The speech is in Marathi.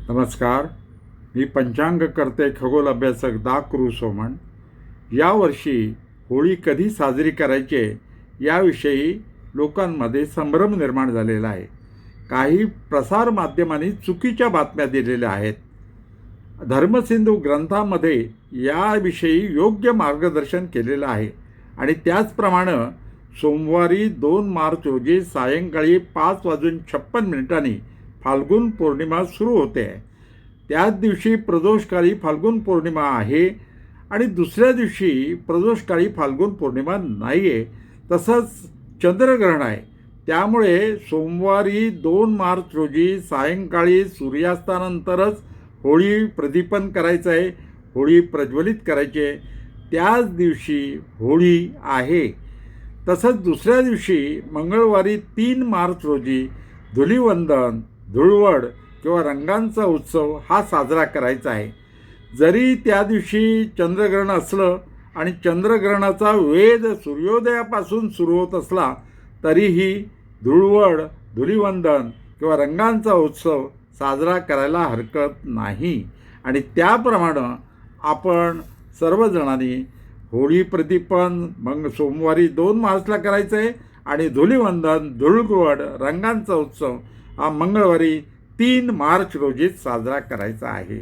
नमस्कार. मी पंचांगकर्ते खगोल अभ्यासक कृ सोमण. यावर्षी होळी कधी साजरी करायची याविषयी लोकांमध्ये संभ्रम निर्माण झालेला आहे. काही प्रसारमाध्यमांनी चुकीच्या बातम्या दिलेल्या आहेत. धर्मसिंधू ग्रंथामध्ये याविषयी योग्य मार्गदर्शन केलेलं आहे आणि त्याचप्रमाणे सोमवारी 2 मार्च रोजी सायंकाळी 5:56 फाल्गुन पौर्णिमा सुरू होते. त्याच दिवशी प्रदोषकाळी फाल्गुन पौर्णिमा आहे आणि दुसऱ्या दिवशी प्रदोषकाळी फाल्गुन पौर्णिमा नाही आहे. तसंच चंद्रग्रहण आहे. त्यामुळे सोमवारी 2 मार्च रोजी सायंकाळी सूर्यास्तानंतरच होळी प्रदीपन करायचं आहे, होळी प्रज्वलित करायची आहे. त्याच दिवशी होळी आहे. तसंच दुसऱ्या दिवशी मंगळवारी 3 मार्च रोजी धुलिवंदन, धुळवड किंवा रंगांचा उत्सव हा साजरा करायचा आहे. जरी त्या दिवशी चंद्रग्रहण असलं आणि चंद्रग्रहणाचा वेध सूर्योदयापासून सुरू होत असला तरीही धुळवड, धुलिवंदन किंवा रंगांचा उत्सव साजरा करायला हरकत नाही. आणि त्याप्रमाणे आपण सर्वजणांनी होळी प्रदीपन सोमवारी 2 मार्चला करायचं आहे आणि धुलिवंदन, धुळवड, रंगांचा उत्सव हा मंगळवारी 3 मार्च रोजी साजरा करायचा आहे.